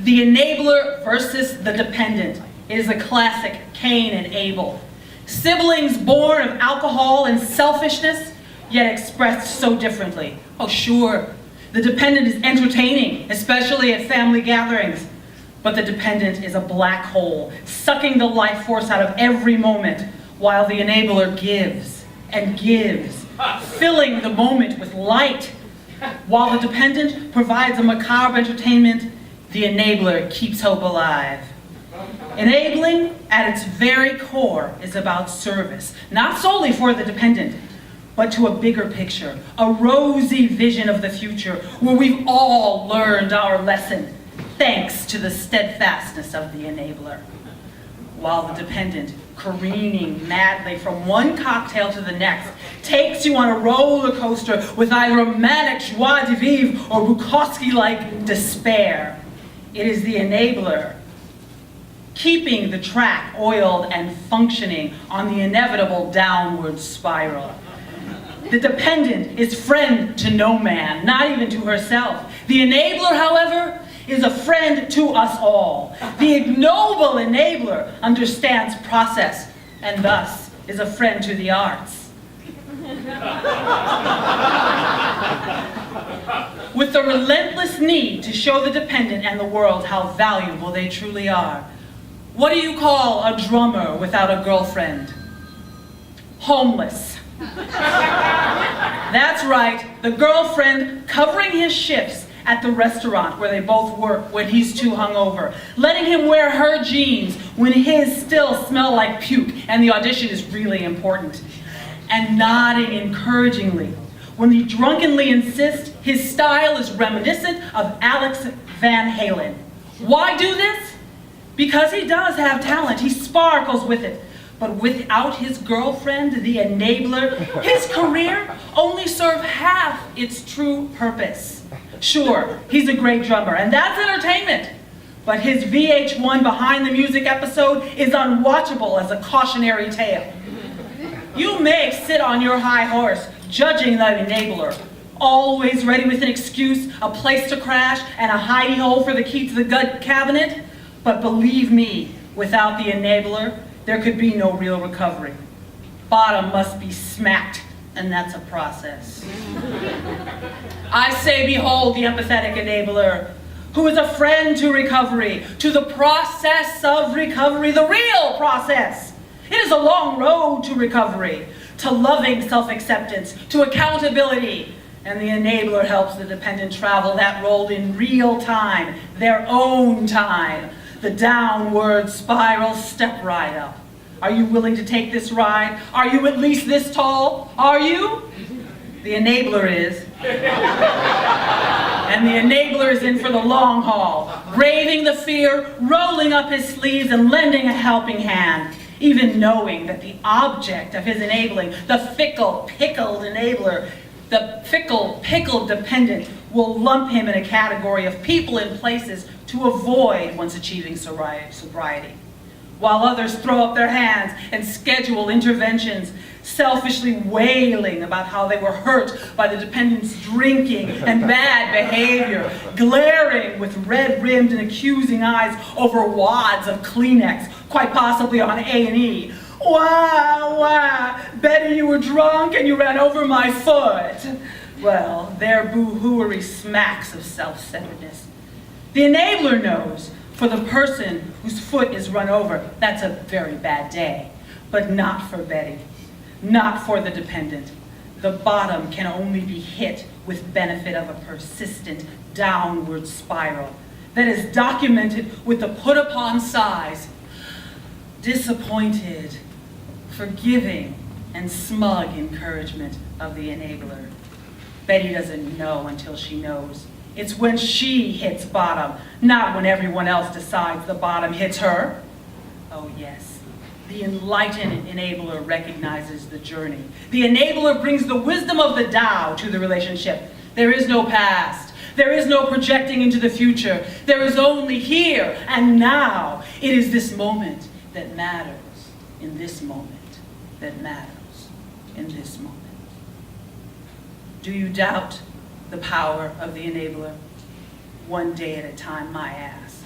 The enabler versus the dependent. It is a classic Cain and Abel. Siblings born of alcohol and selfishness, yet expressed so differently. Oh sure, the dependent is entertaining, especially at family gatherings. But the dependent is a black hole, sucking the life force out of every moment, while the enabler gives and gives, filling the moment with light. While the dependent provides a macabre entertainment, the enabler keeps hope alive. Enabling, at its very core, is about service, not solely for the dependent, but to a bigger picture, a rosy vision of the future where we've all learned our lesson, thanks to the steadfastness of the enabler. While the dependent, careening madly from one cocktail to the next, takes you on a roller coaster with either a manic joie de vivre or Bukowski-like despair. It is the enabler, keeping the track oiled and functioning on the inevitable downward spiral. The dependent is friend to no man, not even to herself. The enabler, however, is a friend to us all. The ignoble enabler understands process and thus is a friend to the arts. With the relentless need to show the dependent and the world how valuable they truly are. What do you call a drummer without a girlfriend? Homeless. That's right, the girlfriend covering his shifts at the restaurant where they both work when he's too hungover, letting him wear her jeans when his still smell like puke and the audition is really important, and nodding encouragingly when he drunkenly insists his style is reminiscent of Alex Van Halen. Why do this? Because he does have talent, he sparkles with it. But without his girlfriend, the enabler, his career only served half its true purpose. Sure, he's a great drummer, and that's entertainment. But his VH1 Behind the Music episode is unwatchable as a cautionary tale. You may sit on your high horse, judging the enabler, always ready with an excuse, a place to crash, and a hidey hole for the key to the gut cabinet. But believe me, without the enabler, there could be no real recovery. Bottom must be smacked, and that's a process. I say, behold the empathetic enabler, who is a friend to recovery, to the process of recovery, the real process. It is a long road to recovery, to loving self-acceptance, to accountability, and the enabler helps the dependent travel that road in real time, their own time. The downward spiral step right up. Are you willing to take this ride? Are you at least this tall? Are you? The enabler is. And the enabler is in for the long haul, braving the fear, rolling up his sleeves and lending a helping hand, even knowing that the object of his enabling, the fickle, pickled enabler, the fickle, pickled dependent, will lump him in a category of people and places to avoid once achieving sobriety. While others throw up their hands and schedule interventions, selfishly wailing about how they were hurt by the dependent's drinking and bad behavior, glaring with red-rimmed and accusing eyes over wads of Kleenex, quite possibly on A&E. Wah, Betty, you were drunk and you ran over my foot. Well, their boo-hooery smacks of self-centeredness. The enabler knows, for the person whose foot is run over, that's a very bad day. But not for Betty, not for the dependent. The bottom can only be hit with benefit of a persistent downward spiral that is documented with the put-upon sighs, disappointed, forgiving, and smug encouragement of the enabler. Betty doesn't know until she knows. It's when she hits bottom, not when everyone else decides the bottom hits her. Oh yes, the enlightened enabler recognizes the journey. The enabler brings the wisdom of the Tao to the relationship. There is no past. There is no projecting into the future. There is only here and now. It is this moment that matters. In this moment that matters. In this moment. Do you doubt the power of the enabler? one day at a time, my ass.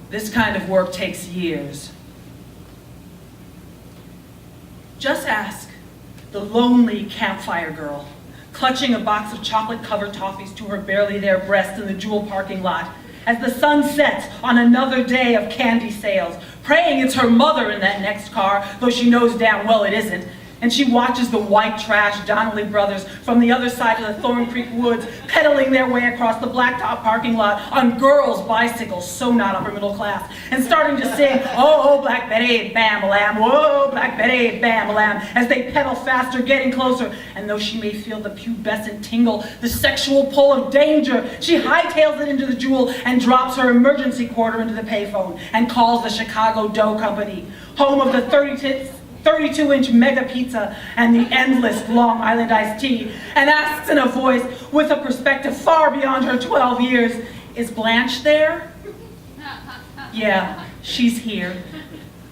This kind of work takes years. Just ask the lonely campfire girl, clutching a box of chocolate-covered toffees to her barely there breast in the Jewel parking lot, as the sun sets on another day of candy sales, praying it's her mother in that next car, though she knows damn well it isn't. And she watches the white trash Donnelly brothers from the other side of the Thorn Creek woods pedaling their way across the blacktop parking lot on girls' bicycles, so not upper middle class, and starting to sing, "Oh, Black Betty, bam-a-lam, whoa, Black Betty, bam-a-lam," as they pedal faster, getting closer. And though she may feel the pubescent tingle, the sexual pull of danger, she hightails it into the Jewel and drops her emergency quarter into the payphone and calls the Chicago Dough Company, home of the 32-inch mega pizza and the endless Long Island iced tea, and asks in a voice with a perspective far beyond her 12 years, "Is Blanche there?" "Yeah, she's here.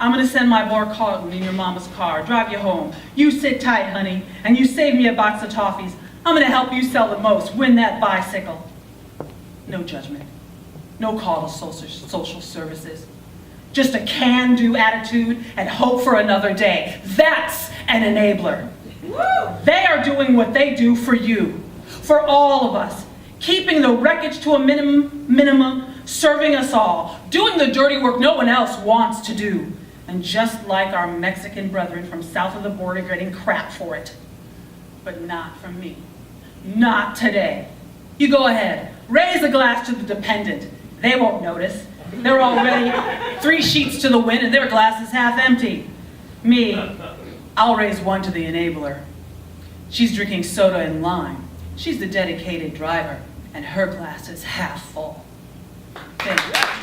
I'm gonna send my boy Carlton in your mama's car, drive you home. You sit tight, honey, and you save me a box of toffees. I'm gonna help you sell the most, win that bicycle." No judgment, no call to social services. Just a can-do attitude and hope for another day. That's an enabler. They are doing what they do for you, for all of us, keeping the wreckage to a minimum, serving us all, doing the dirty work no one else wants to do. And just like our Mexican brethren from south of the border getting crap for it. But not from me. Not today. You go ahead, raise a glass to the dependent. They won't notice. They're already 3 sheets to the wind and their glass is half empty. Me, I'll raise one to the enabler. She's drinking soda and lime. She's the dedicated driver and her glass is half full. Thank you.